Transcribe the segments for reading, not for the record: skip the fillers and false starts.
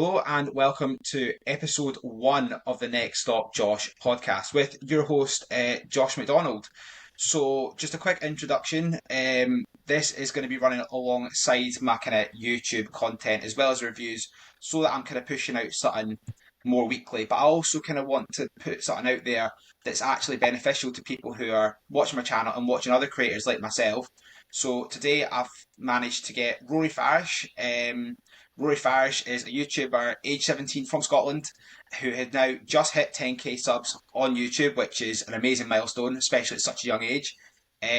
Hello and welcome to episode one of the Next Stop Josh podcast with your host, Josh McDonald. So, just a quick introduction. This is going to be running alongside my kind of YouTube content as well as reviews so that I'm kind of pushing out something more weekly. But I also kind of want to put something out there that's actually beneficial to people who are watching my channel and watching other creators like myself. So, today I've managed to get Rory Farish. Rory Farish is a YouTuber, age 17 from Scotland, who had now just hit 10k subs on YouTube, which is an amazing milestone, especially at such a young age.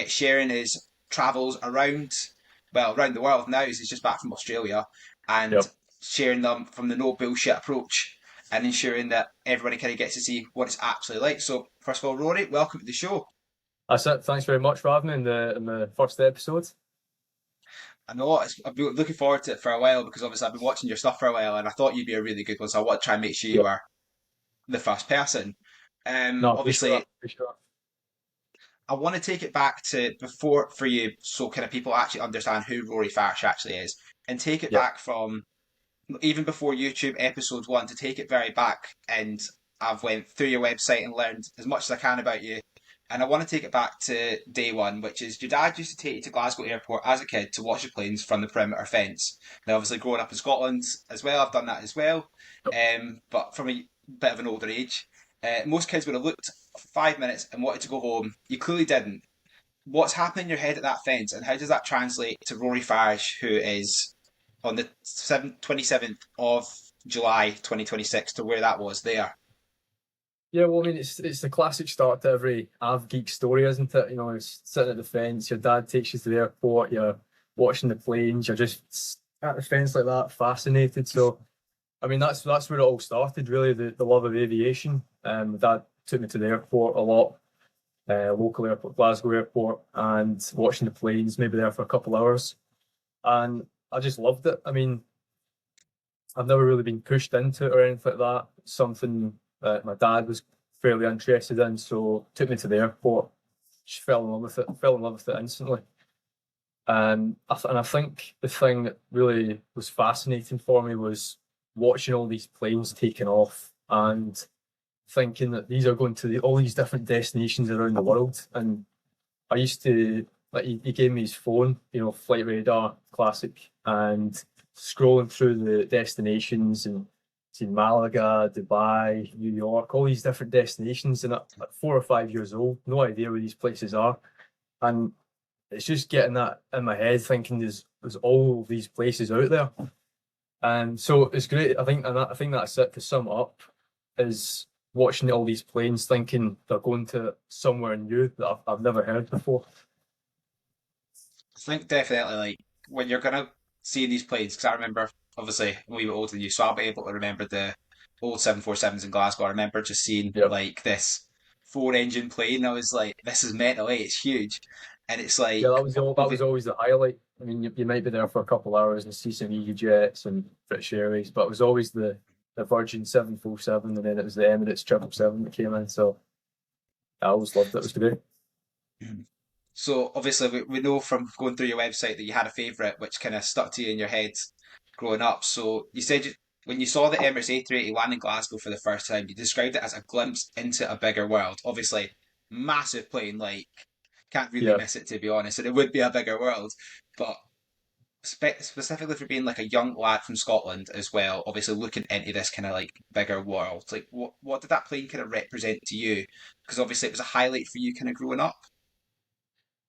Sharing his travels around the world now, as he's just back from Australia, and Yep. sharing them from the no bullshit approach and ensuring that everybody kind of gets to see what it's actually like. So, first of all, Rory, welcome to the show. That's it. Thanks very much for having me in the first episode. I know I've been looking forward to it for a while because obviously I've been watching your stuff for a while and I thought you'd be a really good one, so I want to try and make sure you Yep. are the first person. No, appreciate Obviously, that. Appreciate that. I want to take it back to before for you, so kind of people actually understand who Rory Farish actually is, and take it Yep. back from even before YouTube episode one to take it very back. And I've went through your website and learned as much as I can about you. And I want to take it back to day one, which is your dad used to take you to Glasgow Airport as a kid to watch the planes from the perimeter fence. Now, obviously, growing up in Scotland as well, I've done that as well, but from a bit of an older age. Most kids would have looked for 5 minutes and wanted to go home. You clearly didn't. What's happening in your head at that fence, and how does that translate to Rory Farish, who is on the 27th of July 2026, to where that was there? Yeah, well, I mean, it's the classic start to every Av geek story, isn't it? You know, it's sitting at the fence, your dad takes you to the airport, you're watching the planes, you're just at the fence like that, fascinated. So, I mean, that's where it all started, really, the love of aviation. My dad took me to the airport a lot, local airport, Glasgow Airport, and watching the planes, maybe there for a couple hours. And I just loved it. I mean, I've never really been pushed into it or anything like that. It's something that my dad was fairly interested in, so took me to the airport. Just fell in love with it. Fell in love with it instantly. And I think the thing that really was fascinating for me was watching all these planes taking off and thinking that these are going to all these different destinations around the world. And I used to like he gave me his phone, Flight Radar, classic, and scrolling through the destinations and seen Malaga, Dubai, New York, all these different destinations. And at 4 or 5 years old, no idea where these places are, and it's just getting that in my head, thinking there's all these places out there, and so it's great. I think that's it. To sum it up, is watching all these planes, thinking they're going to somewhere new that I've never heard before. I think definitely like when you're gonna see these planes, because I remember obviously I'm a wee bit older than you, so I'll be able to remember the old 747s in Glasgow. I remember just seeing Yep. like this four-engine plane. I was like, this is metal, eh? It's huge, and it's Yeah, like that was always the highlight. I mean, you might be there for a couple of hours and see some EasyJets and British Airways, but it was always the Virgin 747, and then it was the Emirates 777 that came in. So I always loved it. It was great. So obviously we know from going through your website that you had a favourite which kind of stuck to you in your head growing up. So you said when you saw the Emirates A380 land in Glasgow for the first time, you described it as a glimpse into a bigger world. Obviously, massive plane, like can't really Yeah. miss it to be honest, and it would be a bigger world. But specifically for being like a young lad from Scotland as well, obviously looking into this kind of like bigger world, like what did that plane kind of represent to you? Because obviously it was a highlight for you kind of growing up.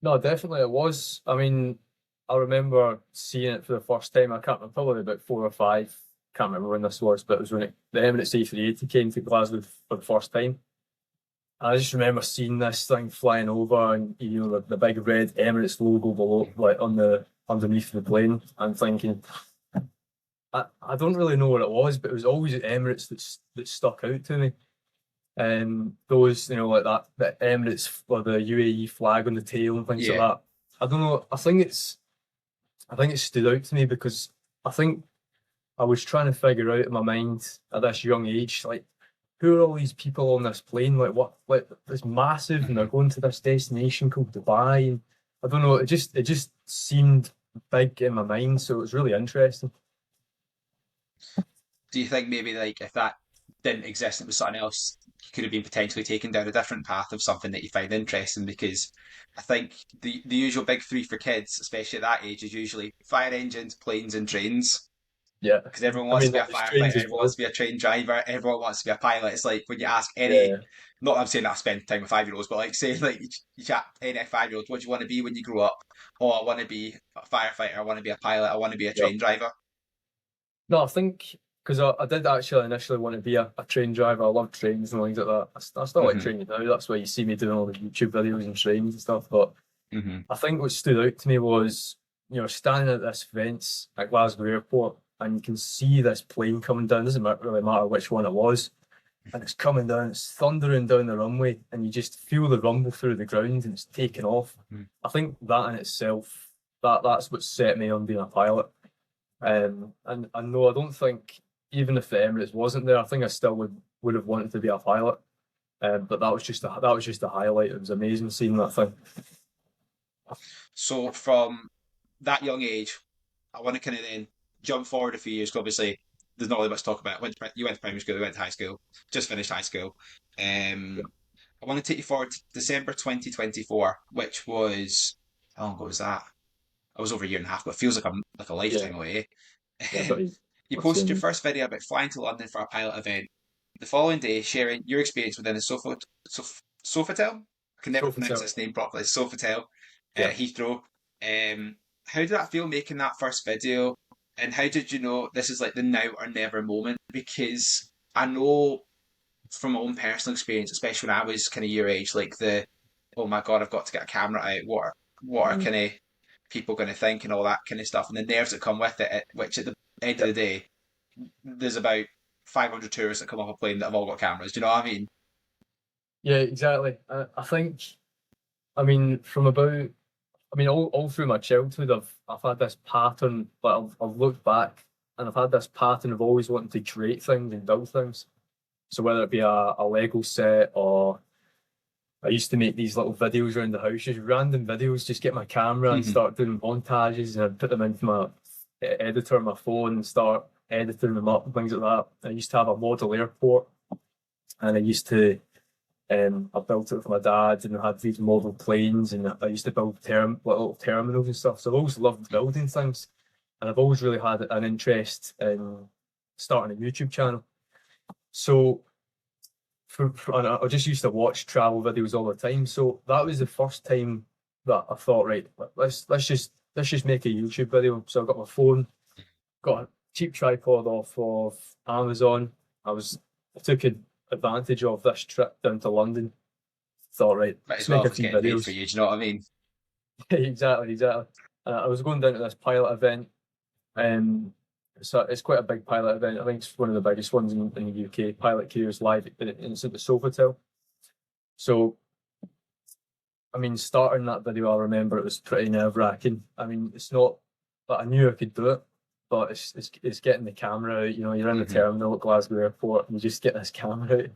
No, definitely it was. I mean, I remember seeing it for the first time. I can't remember, probably about 4 or 5. Can't remember when this was, but it was when the Emirates A380 came to Glasgow for the first time. I just remember seeing this thing flying over, and the big red Emirates logo below, like on the underneath the plane, and thinking, I don't really know what it was, but it was always Emirates that stuck out to me. And those, like that, the Emirates or the UAE flag on the tail and things like Yeah. that. I don't know. I think it stood out to me because I think I was trying to figure out in my mind at this young age, like, who are all these people on this plane? Like, what? Like, it's massive, and they're going to this destination called Dubai. And I don't know. It just seemed big in my mind, so it was really interesting. do you think maybe like if that didn't exist and it was something else, you could have been potentially taken down a different path of something that you find interesting? Because I think the usual big three for kids, especially at that age, is usually fire engines, planes, and trains. Yeah, Because everyone I wants mean to be a there's trains firefighter, as everyone wants well. to be a train driver, everyone wants to be a pilot. It's like when you ask any, Yeah, not that I'm saying that I spend time with 5-year-olds, but like say like you chat any 5-year-old, what do you want to be when you grow up? Oh, I want to be a firefighter, I want to be a pilot, I want to be a yeah. train driver. No, I think because I did actually initially want to be a train driver. I love trains and things like that. I still like Hmm. training now. That's why you see me doing all the YouTube videos and trains and stuff. But Hmm. I think what stood out to me was, standing at this fence at Glasgow Airport and you can see this plane coming down. Doesn't really matter which one it was. And it's coming down, it's thundering down the runway, and you just feel the rumble through the ground and it's taking off. I think that in itself, that's what set me on being a pilot. And I know I don't think even if the Emirates wasn't there, I think I still would have wanted to be a pilot. But that was just a highlight. It was amazing seeing that thing. So from that young age, I want to kind of then jump forward a few years. 'Cause obviously, there's not really much to talk about. You went to primary school, you went to high school, just finished high school. Yeah. I want to take you forward to December 2024, which was how long ago was that? I was over a year and a half, but it feels like a Yeah, lifetime away. yeah, got Um, you. you What's posted your in? first video about flying to London for a pilot event. The following day, sharing your experience within a Sofitel. I can never pronounce Sofitel. this name properly. Sofitel, Yeah. Heathrow. How did that feel making that first video? And how did you know this is like the now or never moment? Because I know from my own personal experience, especially when I was kind of your age, like the oh my god, I've got to get a camera out. What are Mm. kind of people going to think and all that kind of stuff, and the nerves that come with it. Which at the end of Yeah. the day, there's about 500 tourists that come off a plane that have all got cameras. Do you know what I mean? Yeah, exactly. I think, I mean, from about, I mean, all through my childhood, I've had this pattern, but I've looked back and I've had this pattern of always wanting to create things and build things. So whether it be a Lego set or I used to make these little videos around the house, just random videos, just get my camera and start doing montages and I'd put them into my editor on my phone and start editing them up and things like that. I used to have a model airport and I used to I built it with my dad and I had these model planes and I used to build little terminals and stuff. So I've always loved building things and I've always really had an interest in starting a YouTube channel. So and I just used to watch travel videos all the time. So that was the first time that I thought, right, let's just make a YouTube video. So I got my phone, got a cheap tripod off of Amazon. I took advantage of this trip down to London. Thought, right, Might as let's well make if a it's few getting paid for videos. you. Do you know what I mean? Exactly, exactly. I was going down to this pilot event. So it's quite a big pilot event. I think it's one of the biggest ones in the UK. Pilot careers live, and it's at the Sofitel. So, I mean, starting that video, I remember it was pretty nerve wracking. I mean, it's not that I knew I could do it, but it's getting the camera out. You're in the Hmm. terminal at Glasgow Airport, and you just get this camera out,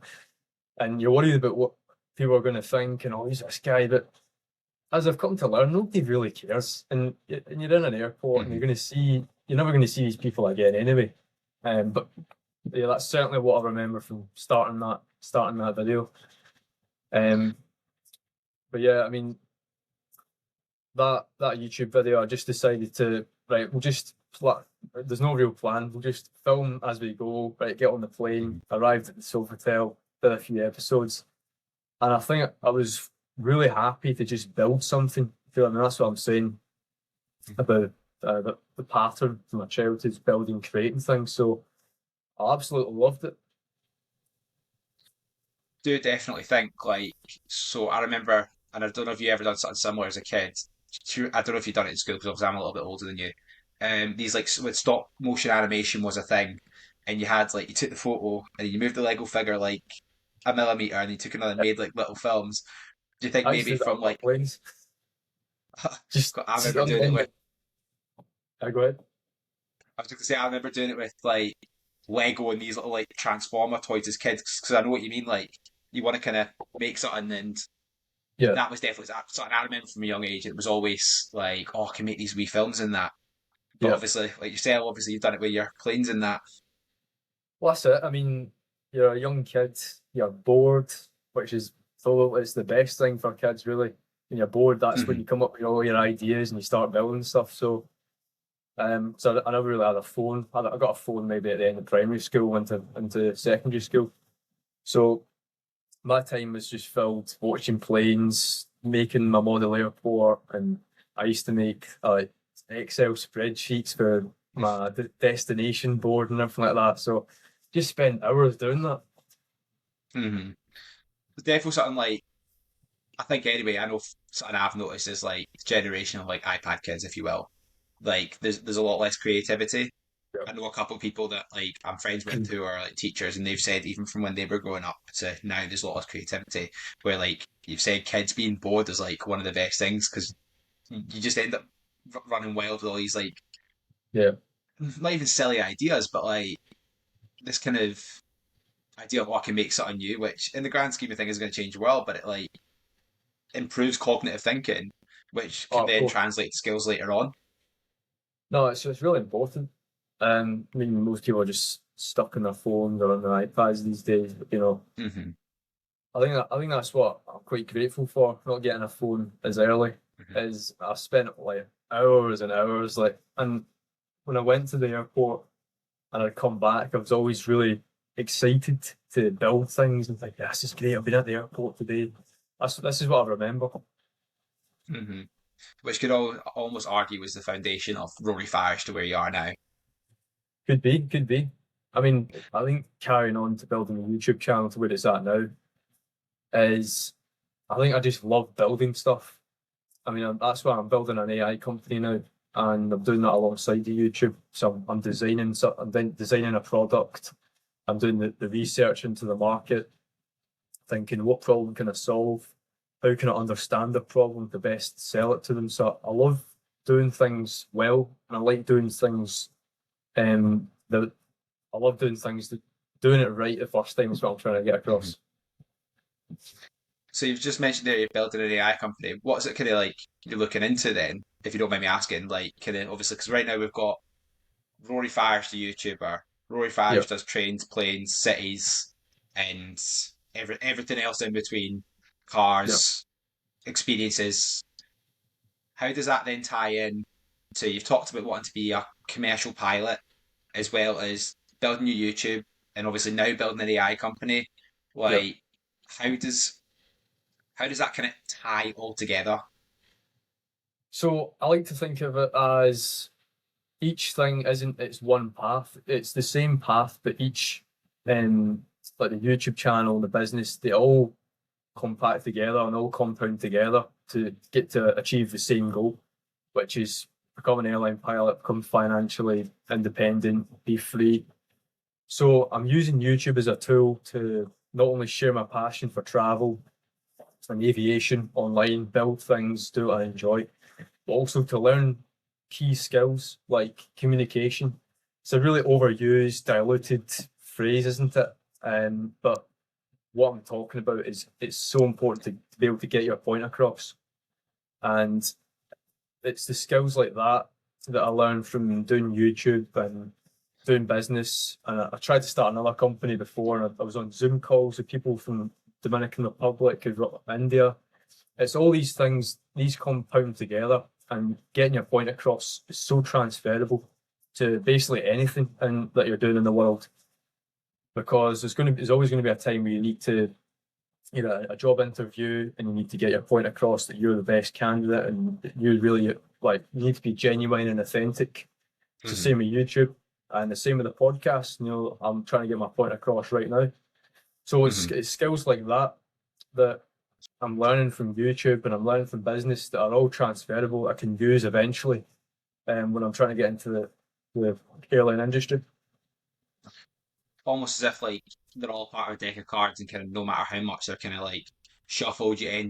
and you're worried about what people are going to think and oh, who's this guy? But as I've come to learn, nobody really cares. And you're in an airport and Hmm. you're never going to see these people again anyway. But yeah, that's certainly what I remember from starting that video. Um, but yeah, I mean that YouTube video, I just decided to right, there's no real plan. We'll just film as we go. Right, get on the plane, arrived at the Sofitel, did a few episodes, and I think I was really happy to just build something. I feel like, I mean, that's what I'm saying about the pattern from my childhood, building, creating things. So I absolutely loved it. Do definitely think like so. I remember, and I don't know if you ever done something similar as a kid. I don't know if you've done it in school because obviously I'm a little bit older than you. These like when stop motion animation was a thing, and you had like you took the photo and you moved the Lego figure like a millimeter, and you took another and made like little films. Do you think I used maybe to do that from on my like planes. I Just remember doing it on with the. I go ahead. I was going to say I remember doing it with like Lego and these little like Transformer toys as kids because I know what you mean. Like you want to kind of make something, and Yeah, that was definitely something I remember from a young age. It was always like, oh, I can make these wee films in that. But yeah. obviously, like you say, obviously you've done it with your planes and that. Well, that's it. I mean, you're a young kid, you're bored, which is so it's the best thing for kids, really. When you're bored, that's when Hmm. you come up with all your ideas and you start building stuff. So I never really had a phone. I got a phone maybe at the end of primary school into secondary school. So my time was just filled watching planes, making my model airport, and I used to make Excel spreadsheets for my destination board and everything like that. So just spent hours doing that. Hmm. It's definitely something like I think anyway. I know something I've noticed is like generation of like iPad kids, if you will. Like there's a lot less creativity. I know a couple of people that like I'm friends with who are like teachers, and they've said even from when they were growing up to now, there's a lot of creativity. Where like you've said, kids being bored is like one of the best things because you just end up running wild with all these like Yeah. not even silly ideas, but like this kind of idea of, oh, I can make something new, which in the grand scheme of things is going to change the world, but it like improves cognitive thinking, which Oh, can of then course. translate to skills later on. No, it's really important. I mean, most people are just stuck on their phones or on their iPads these days. But, Hmm. I think that's what I'm quite grateful for. Not getting a phone as early Hmm. is I spent like hours and hours and when I went to the airport and I'd come back, I was always really excited to build things and think, yeah, this is great. I've been at the airport today. This is what I remember. Hmm. Which could almost argue was the foundation of Rory Farish to where you are now. Could be, could be. I mean, I think carrying on to building a YouTube channel to where it's at now is, I think I just love building stuff. I mean, that's why I'm building an AI company now, and I'm doing that alongside the YouTube. So I'm designing, designing a product. I'm doing the research into the market, thinking what problem can I solve? How can I understand the problem to best sell it to them? So I love doing things well, and I like doing things that I love doing things that doing it right the first time is what I'm trying to get Hmm. across. So you've just mentioned there you're building an AI company. What's it kind of like you're looking into then, if you don't mind me asking? Like, kind of obviously, because right now we've got Rory Farish, the YouTuber. Rory Yeah, Farish does trains, planes, cities, and everything else in between, yeah. cars, experiences. How does that then tie in to you've talked about wanting to be a commercial pilot as well as building your YouTube and obviously now building an AI company? Yeah. Like, how does how does that kind of tie all together? So I like to think of it as each thing isn't its one path. It's the same path, but each um like the YouTube channel, the business, they all compact together and all compound together to get to achieve the same goal, which is become an airline pilot, become financially independent, be free. So I'm using YouTube as a tool to not only share my passion for travel and aviation online, build things, do what I enjoy, but also to learn key skills like communication. It's a really overused, diluted phrase, isn't it? But what I'm talking about is it's so important to be able to get your point across. And it's the skills like that that I learned from doing YouTube and doing business. And I tried to start another company before, and I was on Zoom calls with people from Dominican Republic, India. It's all these things, these compound together, and getting your point across is so transferable to basically anything that you're doing in the world. Because there's always going to be a time where you need to, a job interview, and you need to get your point across that you're the best candidate, and you really you need to be genuine and authentic. It's the Hmm. same with YouTube, and the same with the podcast. I'm trying to get my point across right now. So Hmm. it's skills like that I'm learning from YouTube and I'm learning from business that are all transferable I can use eventually when I'm trying to get into the airline industry. Almost as if like they're all part of a deck of cards, and kind of no matter how much they're kind of like shuffled, you're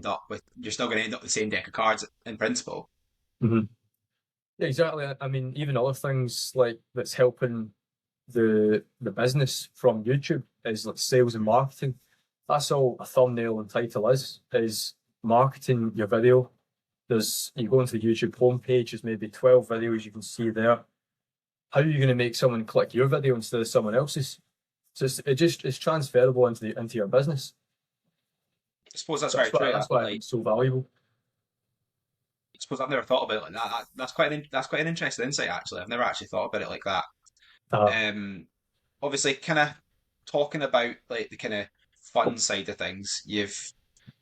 still going to end up with the same deck of cards in principle. Mm-hmm. Yeah, exactly. I mean, even other things like that's helping the business from YouTube is like sales and marketing. That's all a thumbnail and title is marketing your video. You go into the YouTube homepage, there's maybe 12 videos you can see there. How are you going to make someone click your video instead of someone else's? So it's transferable into your business. I suppose that's So very true. that's why I think Like, it's so valuable. I suppose I've never thought about it like that. That's quite an interesting insight, actually. I've never actually thought about it like that. Uh, Um, Obviously, kind of talking about like the kind of fun side of things. You've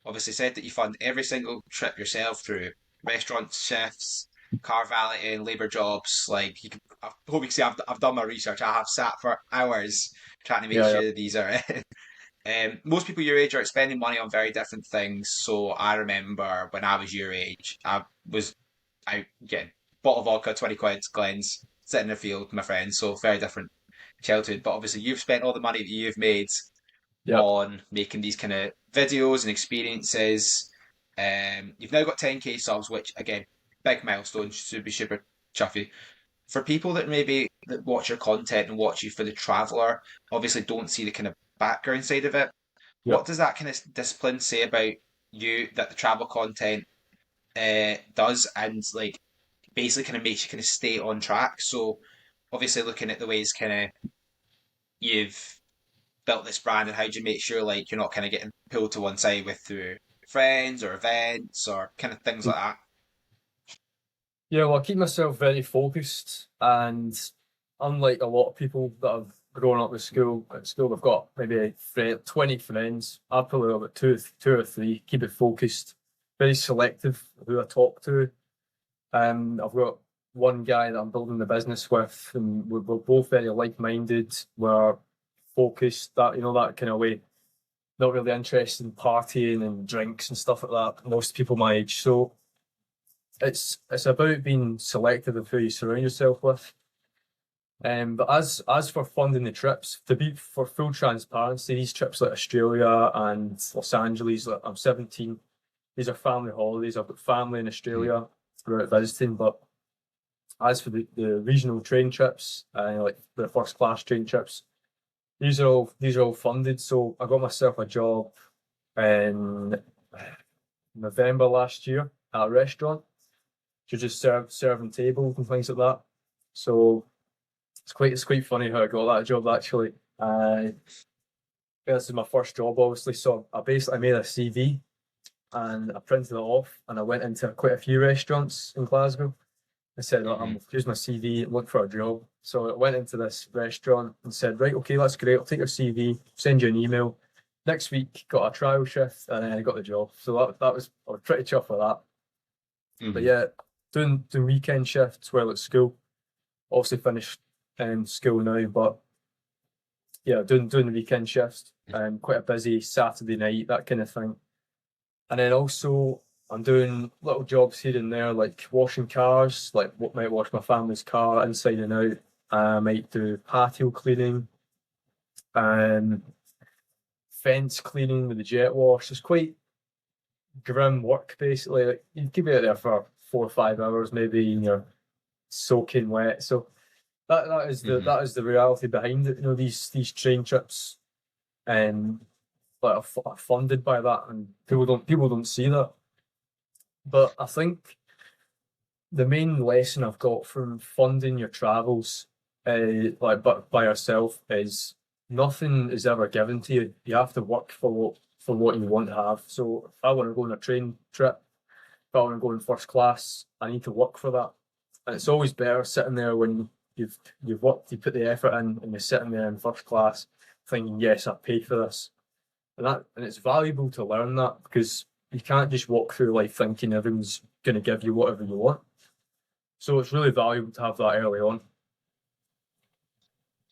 obviously said that you fund every single trip yourself through restaurants, chefs, car valeting, labour jobs. Like you can, I hope you can see, I've done my research. I have sat for hours trying to make yeah, yeah, sure that these are. Most people your age are spending money on very different things. So I remember when I was your age, I was out getting bottle of vodka, 20 quid, Glens, sitting in a field with my friends. So very different childhood. But obviously, you've spent all the money that you've made yeah, on making these kind of videos and experiences. You've now got 10k subs, which again, big milestone. Should be super chuffy. For people that maybe that watch your content and watch you for the traveller, obviously don't see the kind of background side of it. yeah. What does that kind of discipline say about you that the travel content does, and like basically kind of makes you kind of stay on track? So obviously looking at the ways kind of you've built this brand, and how do you make sure like you're not kind of getting pulled to one side with through friends or events or kind of things like that? Yeah, well, I keep myself very focused, and unlike a lot of people that have grown up with school, at school they've got maybe 20 friends. I probably have about two or three. Keep it focused, very selective who I talk to. I've got one guy that I'm building the business with, and we're both very like-minded. We're focused, that that kind of way. Not really interested in partying and drinks and stuff like that. Most people my age, so it's about being selective of who you surround yourself with. But as for funding the trips, to be for full transparency, these trips like Australia and Los Angeles, like I'm 17. These are family holidays. I've got family in Mm-hmm. Australia throughout visiting. But as for the regional train trips, like the first class train trips, these are all funded. So I got myself a job in November last year at a restaurant to just serving tables and things like that. So it's quite funny how I got that job actually. This is my first job, obviously. So I basically made a CV and I printed it off and I went into quite a few restaurants in Glasgow. I said, "Look, Mm-hmm. I'm here's my CV, look for a job." So I went into this restaurant and said, "Right, okay, that's great. I'll take your CV, send you an email. Next week, got a trial shift, and then I got the job." So that was I was pretty chuffed with that. But Mm-hmm. yeah, doing weekend shifts while at school. Obviously finished school now, but yeah, doing the weekend shifts. Quite a busy Saturday night, that kind of thing. And then also I'm doing little jobs here and there, like washing cars, like what might wash my family's car inside and out. I might do patio cleaning and fence cleaning with the jet wash. It's quite grim work basically. Like you could be out there for 4 or 5 hours maybe and you're soaking wet. So that is the Mm-hmm. that is the reality behind it. These train trips and like are funded by that, and people don't see that. But I think the main lesson I've got from funding your travels, like but by yourself, is nothing is ever given to you. You have to work for what you want to have. So if I want to go on a train trip, if I want to go in first class, I need to work for that. And it's always better sitting there when you've worked, you put the effort in, and you're sitting there in first class, thinking, "Yes, I paid for this." And it's valuable to learn that because you can't just walk through life thinking everyone's going to give you whatever you want. So it's really valuable to have that early on.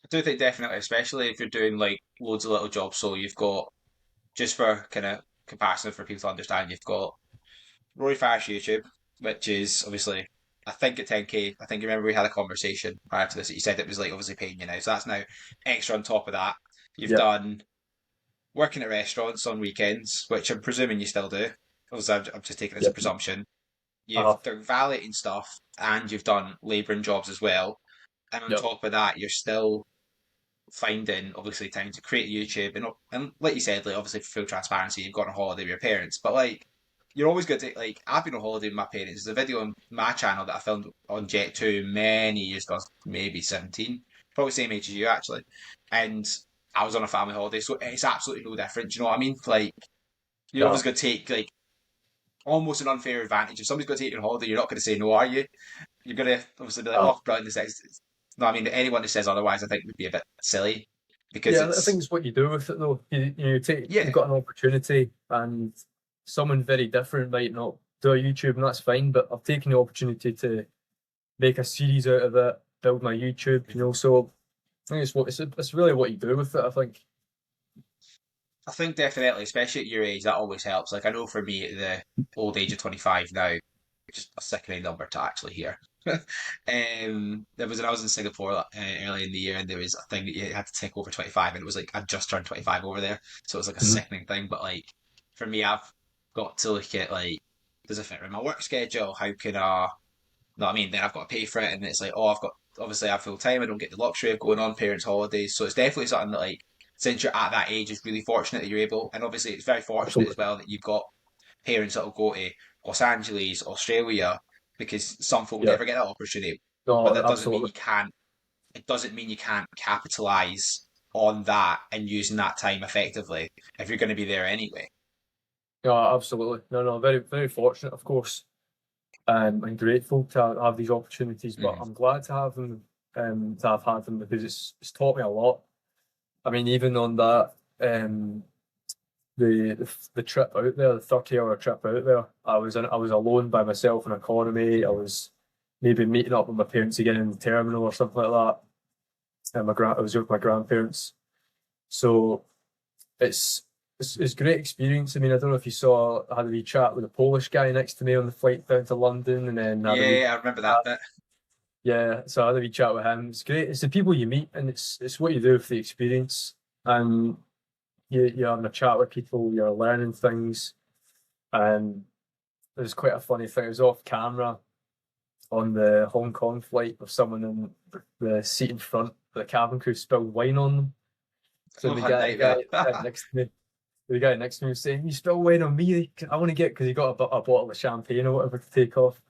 I do think definitely, especially if you're doing like loads of little jobs. So you've got, just for kind of comparison for people to understand, you've got Rory Farish YouTube, which is obviously, I think at 10k. I think you remember we had a conversation prior to this that you said it was like obviously paying you now. So that's now extra on top of that. You've Yeah, done working at restaurants on weekends, which I'm presuming you still do. Obviously, I'm just taking it as yeah, a presumption. uh, You've done valeting stuff and you've done labouring jobs as well. And on yeah, top of that, you're still finding obviously time to create YouTube, and like you said, like obviously for full transparency, you've gone on holiday with your parents, but like you're always good to like I've been on holiday with my parents. There's a video on my channel that I filmed on Jet 2 many years ago, maybe 17, probably same age as you actually, and I was on a family holiday, so it's absolutely no different. Do you know what I mean? Like you're Yeah. always going to take like almost an unfair advantage. If somebody's going to take you on holiday, you're not going to say no, are you? You're going to obviously be like, Uh, oh, brilliant, this is. No, I mean anyone who says otherwise, I think would be a bit silly because yeah, I think it's it's what you do with it though. You've yeah, got an opportunity, and someone very different might not do a YouTube, and that's fine. But I've taken the opportunity to make a series out of it, build my YouTube. So I think it's really what you do with it. I think. I think definitely, especially at your age, that always helps. Like I know for me at the old age of 25 now, just a sickening number to actually hear. There was when I was in Singapore early in the year, and there was a thing that you had to tick over 25, and it was like I just turned 25 over there, so it was like a Mhm. sickening thing. But like for me, I've got to look at like does it fit in my work schedule? How can I? No, I mean then I've got to pay for it, and it's like oh I've got obviously I have full time. I don't get the luxury of going on parents' holidays, so it's definitely something that like since you're at that age, it's really fortunate that you're able, and obviously it's very fortunate as Absolutely. well that you've got parents that will go to Los Angeles, Australia, because some folk Yeah. never get that opportunity. But No, that doesn't mean absolutely. you can't. It doesn't mean you can't capitalize on that and using that time effectively if you're going to be there anyway. Yeah, absolutely. No, no, very, very fortunate, of course, and grateful to have these opportunities. But Mm-hmm. I'm glad to have them, to have had them because it's taught me a lot. I mean, even on that, the trip out there, the 30-hour trip out there, I was alone by myself in economy. I was maybe meeting up with my parents again in the terminal or something like that. And I was with my grandparents. So it's it's great experience. I mean, I don't know if you saw, I had a wee chat with a Polish guy next to me on the flight down to London, and then had a wee Yeah, I remember that chat. bit. Yeah, so I had a wee chat with him. It's great. It's the people you meet, and it's what you do with the experience. And you're having a chat with people, you're learning things. And it was quite a funny thing. It was off camera on the Hong Kong flight with someone in the seat in front. The cabin crew spilled wine on them. So Oh, nightmare. the guy next to me, the guy next to me was saying, "You spill wine on me. I want to get," because he got a bottle of champagne or whatever to take off.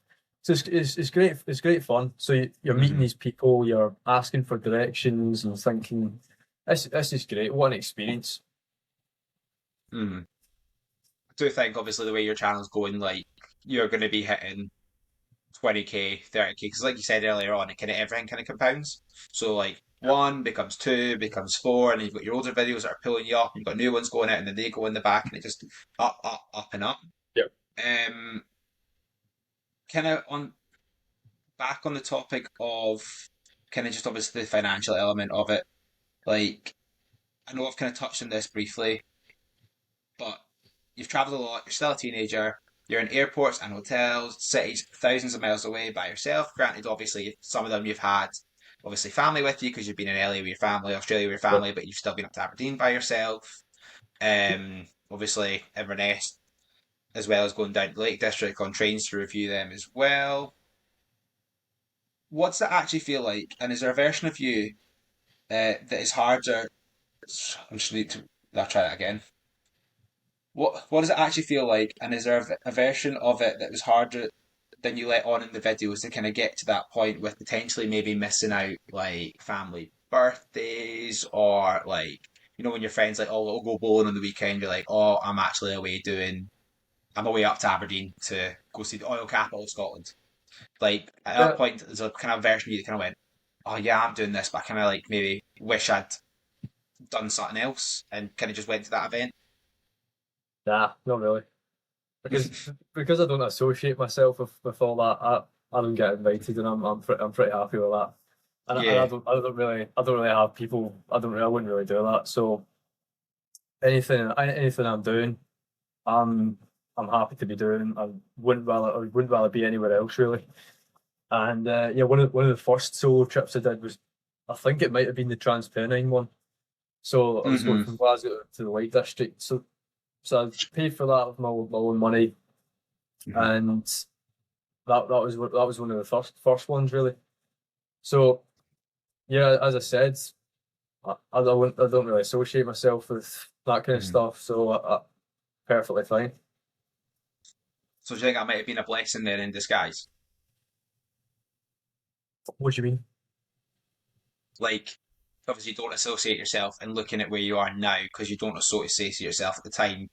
So it's great. It's great fun. So you're meeting hmm these people. You're asking for directions and thinking, this is great. What an experience. hmm I do think obviously the way your channel's going, like you're going to be hitting 20k, 30k, because like you said earlier on, it kind of everything kind of compounds. So like one becomes two, becomes four, and then you've got your older videos that are pulling you up, and you've got new ones going out, and then they go in the back, and it just up, up, up, and up. Yep. Um, kind of on back on the topic of kind of just obviously the financial element of it. Like I know I've kind of touched on this briefly, but you've travelled a lot. You're still a teenager. You're in airports and hotels, cities thousands of miles away by yourself. Granted, obviously, some of them you've had obviously family with you because you've been in LA with your family, Australia with your Yep. family, but you've still been up to Aberdeen by yourself. Obviously Inverness, as well as going down to the Lake District on trains to review them as well. What's that actually feel like? And is there a version of you that is harder? I'm just need to. I'll try that again. What does it actually feel like? And is there a version of it that was harder than you let on in the videos to kind of get to that point with potentially maybe missing out like family birthdays or like when your friends like oh we'll go bowling on the weekend you're like oh I'm away up to Aberdeen to go see the oil capital of Scotland. Like at that Yeah. point there's a kind of version of you that kind of went oh yeah I'm doing this but I kind of like maybe wish I'd done something else and kind of just went to that event. Nah, not really. Because because I don't associate myself with all that, I don't get invited, and I'm pretty happy with that. And Yeah. I don't really have people. I wouldn't really do that. So anything I'm doing, I'm I'm happy to be doing. I wouldn't rather be anywhere else really. And yeah, one of the first solo trips I did was, I think it might have been the Transpennine one. So I was going hmm from Glasgow to the Lake District. So I paid for that with my own money, hmm and that was one of the first ones really. So yeah, as I said, I don't really associate myself with that kind of hmm stuff. So perfectly fine. So do you think that might have been a blessing then in disguise? What do you mean? Like obviously you don't associate yourself and looking at where you are now because you don't associate yourself at the time.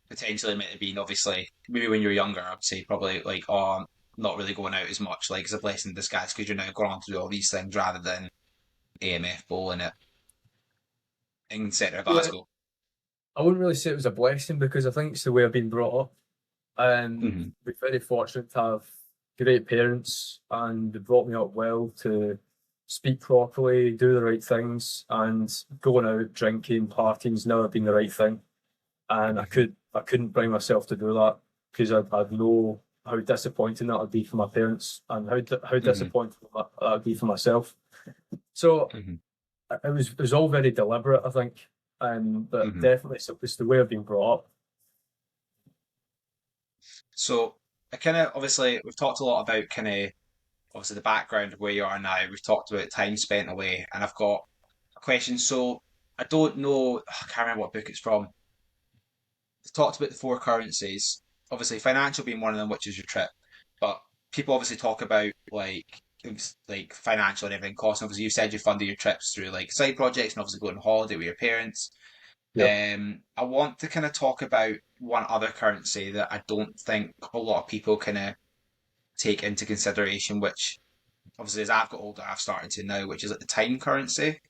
Potentially might have been obviously maybe when you're younger. I'd say probably like I'm not really going out as much. Like it's a blessing in disguise because you're now going on to do all these things rather than AMF bowling it in centre of Yeah, Glasgow. I wouldn't really say it was a blessing because I think it's the way I've been brought up. Mm-hmm. We're very fortunate to have great parents, and they brought me up well to speak properly, do the right things, and going out drinking, partying's never been the right thing. And I couldn't bring myself to do that because I'd know how disappointing that would be for my parents and how Mm-hmm. disappointing that would be for myself. So Mm-hmm. it was all very deliberate, I think, but Mm-hmm. definitely it's the way I've been brought up. So I kind of obviously we've talked a lot about kind of obviously the background of where you are now. We've talked about time spent away, and I've got a question. So I don't know, I can't remember what book it's from. We've talked about the four currencies. Obviously, financial being one of them, which is your trip. But people obviously talk about like financial and everything costs. Obviously, you said you funded your trips through like side projects and obviously going on holiday with your parents. Yep. I want to kind of talk about one other currency that I don't think a lot of people kind of take into consideration, which obviously as I've got older, I've started to know, which is like the time currency. Yep.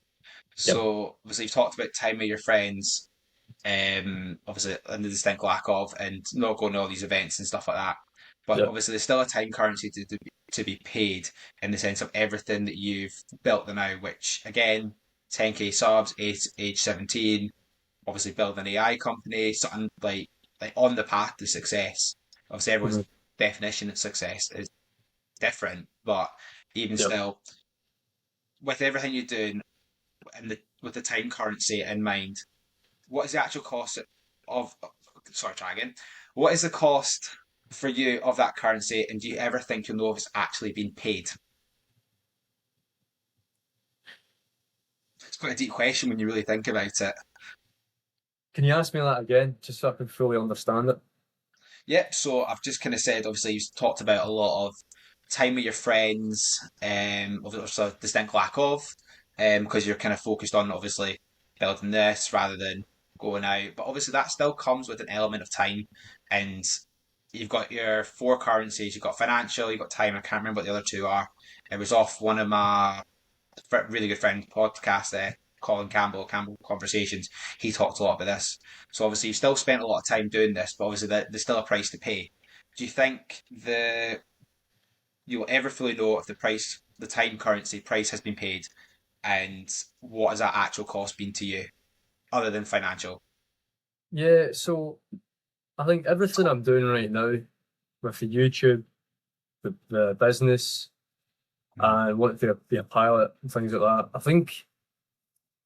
So obviously you've talked about time with your friends, obviously in the distinct lack of, and not going to all these events and stuff like that. But Yep. obviously there's still a time currency to be paid in the sense of everything that you've built the now, which again, 10k subs, age 17, obviously build an AI company, something like on the path to success. Obviously Mhm. everyone's definition of success is different, but even Yep. still, with everything you're doing and with the time currency in mind, what is the actual cost of? Sorry, try again. What is the cost for you of that currency, and do you ever think you'll know if it's actually been paid? It's quite a deep question when you really think about it. Can you ask me that again, just so I can fully understand it? Yep. So I've just kind of said, obviously, you've talked about a lot of time with your friends, also distinct lack of, because you're kind of focused on obviously building this rather than going out. But obviously, that still comes with an element of time, and you've got your four currencies. You've got financial, you've got time. I can't remember what the other two are. It was off one of my really good friend podcast there, Colin Campbell, Campbell Conversations. He talked a lot about this. So obviously, you've still spent a lot of time doing this, but obviously, there's still a price to pay. Do you think you'll ever fully know if the time currency price has been paid, and what has that actual cost been to you, other than financial? Yeah, so I think everything I'm doing right now with the YouTube, the business, Mhm. and wanting to be a pilot and things like that, I think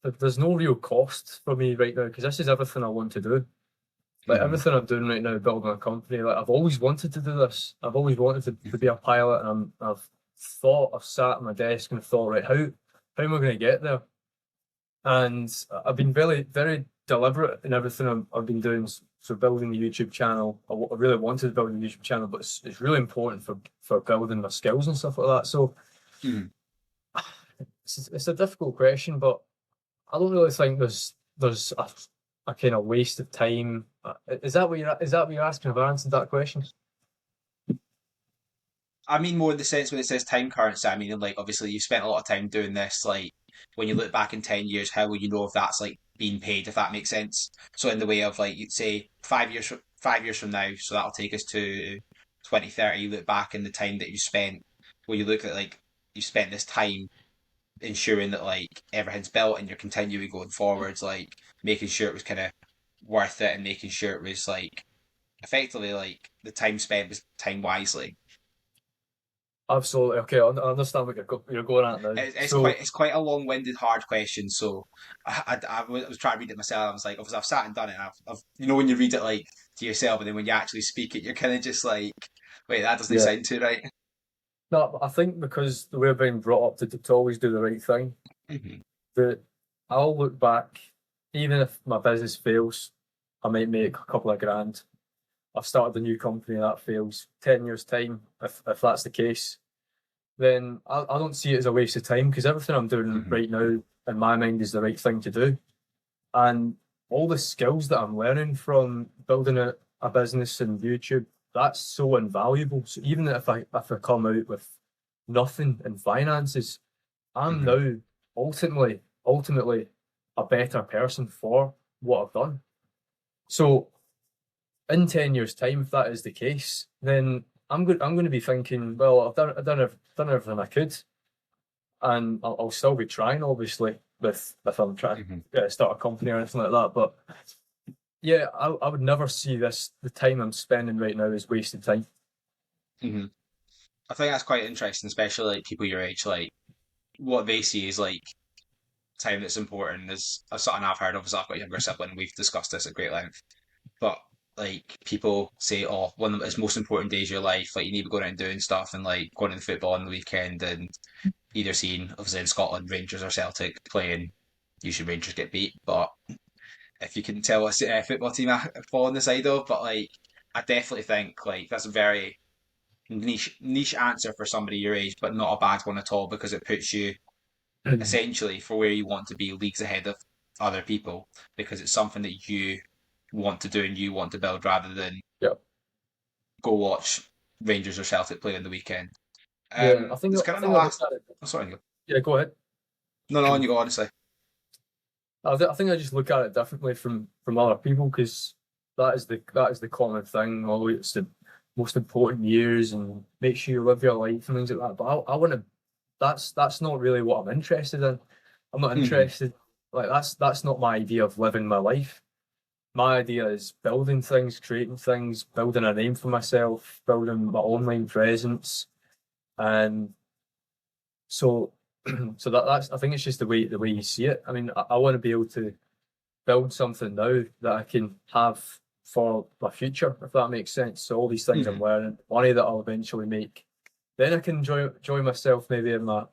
that there's no real cost for me right now because this is everything I want to do. Like Mhm. everything I'm doing right now, building a company, like I've always wanted to do this. I've always wanted to be a pilot, and I've sat at my desk and thought, right, how am I going to get there? And I've been very deliberate in everything I've been doing. So building the YouTube channel, I really wanted to build a YouTube channel, but it's really important for building my skills and stuff like that. So Mhm. it's a difficult question, but I don't really think there's a kind of waste of time. Is that what you're asking? Have I answered that question? I mean more in the sense when it says time currency. I mean, like obviously you've spent a lot of time doing this. Like when you look back in 10 years, how will you know if that's like being paid? If that makes sense. So in the way of like you'd say 5 years, 5 years from now, so that'll take us to 2030. You look back in the time that you spent. Well, you look at like you spent this time ensuring that like everything's built and you're continuing going forwards, like making sure it was kind of worth it and making sure it was like effectively like the time spent was time wisely. Absolutely. Okay, I understand what you're going at now. So It's quite a long winded, hard question. So I was trying to read it myself. I was like, obviously, I've sat and done it. And you know, when you read it like to yourself, and then when you actually speak it, you're kind of just like, wait, that doesn't yeah, sound too right. no, I think because we're being brought up to always do the right thing, Mm-hmm. that I'll look back, even if my business fails, I might make a couple of grand. I've started a new company that fails. 10 years time, if that's the case, then I don't see it as a waste of time because everything I'm doing Mm-hmm. right now in my mind, is the right thing to do. And all the skills that I'm learning from building a business and YouTube, that's so invaluable. So even if I come out with nothing in finances, I'm Hmm. now ultimately a better person for what I've done. So in 10 years' time, if that is the case, then I'm going to be thinking, well, done everything I could, and I'll still be trying, obviously, with if I'm trying Hmm. to start a company or anything like that. But yeah, I would never see the time I'm spending right now as wasted time. Hmm. I think that's quite interesting, especially like people your age. Like what they see is like time that's important is something I've heard of. As I've got a younger sibling, we've discussed this at great length. But like people say, oh, one of the most important days of your life, like you need to be going out and doing stuff and like going to the football on the weekend and either seeing, obviously in Scotland, Rangers or Celtic playing. Usually Rangers get beat, but if you can tell us a football team I fall on the side of, but like I definitely think like that's a very niche answer for somebody your age, but not a bad one at all because it puts you essentially for where you want to be leagues ahead of other people because it's something that you want to do and you want to build rather than Yeah, go watch Rangers or Celtic play on the weekend. yeah. I think It's I kind of think my I look last. at it. Oh, sorry, Neil. Yeah, go ahead. No, no, on you go, honestly. I think I just look at it differently from other people because that is the common thing. Oh, it's the most important years and make sure you live your life and things like that. But I want to. That's not really what I'm interested in. I'm not Hmm. interested. Like that's not my idea of living my life. My idea is building things, creating things, building a name for myself, building my online presence, and so that's I think it's just the way you see it. I mean, I want to be able to build something now that I can have for my future, if that makes sense. So all these things I'm Hmm. learning, money that I'll eventually make, then I can enjoy myself maybe in my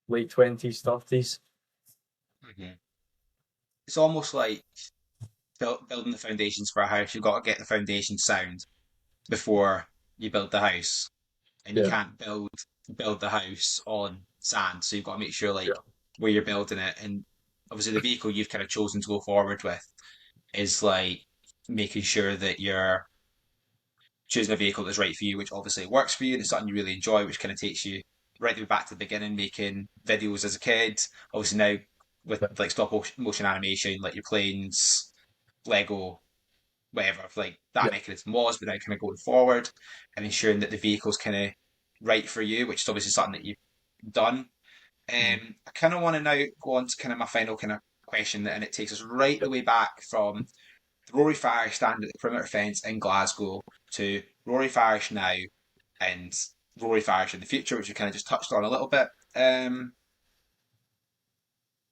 late 20s, 30s. Hmm. It's almost like building the foundations for a house. You've got to get the foundation sound before you build the house, and you Yeah, can't build the house on sand. So you've got to make sure like yeah, where you're building it, and obviously the vehicle you've kind of chosen to go forward with is like making sure that you're choosing a vehicle that's right for you, which obviously works for you and it's something you really enjoy, which kind of takes you right to back to the beginning, making videos as a kid. Obviously now with yeah, like stop motion animation, like your planes, Lego, whatever, like that yeah. mechanism was, but now kind of going forward and ensuring that the vehicle's kind of right for you, which is obviously something that you've done. Mm. I kind of want to now go on to kind of my final kind of question, and it takes us right Yeah. the way back from Rory Farish standing at the perimeter fence in Glasgow to Rory Farish now and Rory Farish in the future, which we kind of just touched on a little bit.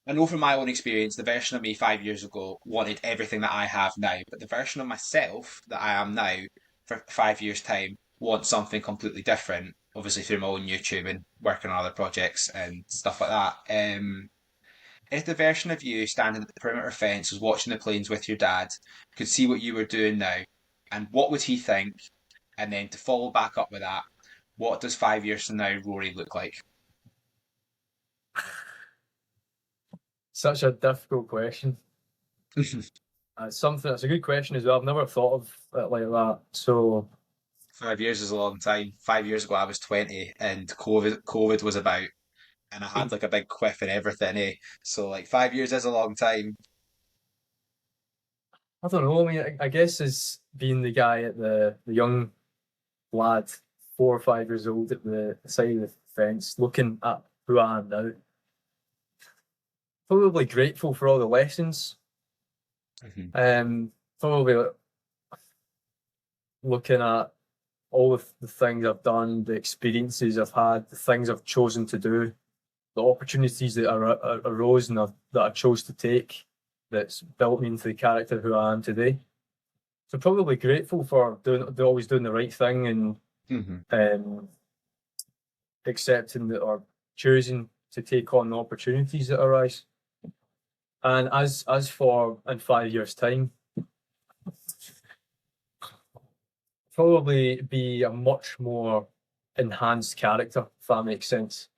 I know from my own experience, the version of me 5 years ago wanted everything that I have now, but the version of myself that I am now for 5 years' time wants something completely different. Obviously, through my own YouTube and working on other projects and stuff like that. If the version of you standing at the perimeter fence was watching the planes with your dad, could see what you were doing now, and what would he think? And then to follow back up with that, what does 5 years from now Rory look like? Such a difficult question. It's a good question as well. I've never thought of it like that. So 5 years is a long time. 5 years ago, I was 20, and COVID was about, and I had like a big quiff and everything. So like 5 years is a long time. I don't know. I mean, I guess as being the guy at the young lad, 4 or 5 years old at the side of the fence, looking at who I am now, probably grateful for all the lessons. Mhm. Probably looking at all of the things I've done, the experiences I've had, the things I've chosen to do, the opportunities that arose and that I chose to take, that's built me into the character who I am today. So probably grateful for always doing the right thing and Mhm. um, accepting that or choosing to take on the opportunities that arise. And as for in 5 years' time, probably be a much more enhanced character, if that makes sense.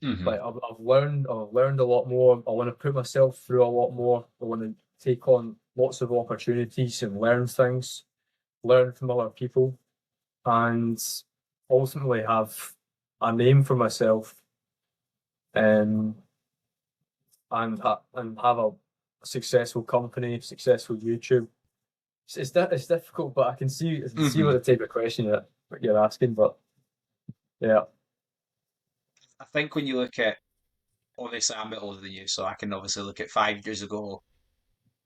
Hmm. Like I've learned a lot more. I want to put myself through a lot more. I want to take on lots of opportunities and learn things, learn from other people, and ultimately have a name for myself, um, and have a successful company, successful YouTube. It's difficult, but I can see what Hmm. the type of question that you're asking. But yeah, I think when you look at, obviously I'm a bit older than you, so I can obviously look at 5 years ago.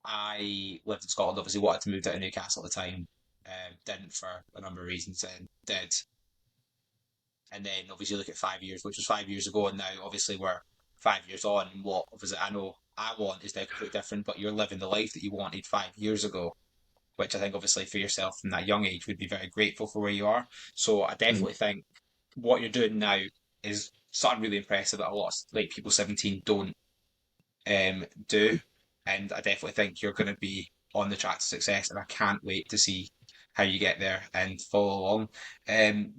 I lived in Scotland, obviously wanted to move down to Newcastle at the time. Didn't for a number of reasons, and did. And then obviously look at 5 years, which was 5 years ago, and now obviously we're 5 years on. And what obviously I know I want is now completely different, but you're living the life that you wanted 5 years ago, which I think obviously for yourself from that young age would be very grateful for where you are. So I mm, definitely think what you're doing now is something really impressive that a lot of like people 17 don't do. And I definitely think you're going to be on the track to success, and I can't wait to see how you get there and follow along.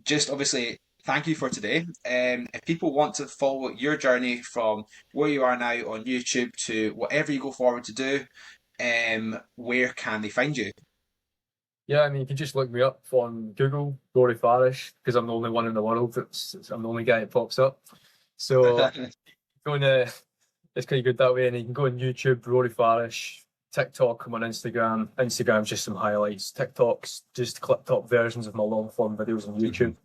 Just obviously, thank you for today. If people want to follow your journey from where you are now on YouTube to whatever you go forward to do, where can they find you? yeah. I mean, you can just look me up on Google, Rory Farish, because I'm the only one in the world I'm the only guy that pops up. So going to it's pretty good that way. And you can go on YouTube, Rory Farish, TikTok, I'm on Instagram. Instagram's just some highlights. TikTok's just clipped up versions of my long form videos on YouTube. Mhm.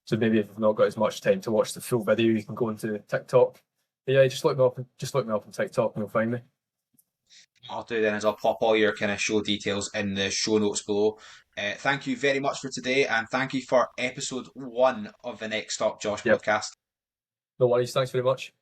So maybe if you've not got as much time to watch the full video, you can go into TikTok. But yeah, just look me up on TikTok and you'll find me. I'll do then is I'll pop all your kind of show details in the show notes below. Thank you very much for today, and thank you for episode 1 of the Next Stop Josh Yep. podcast. No worries. Thanks very much.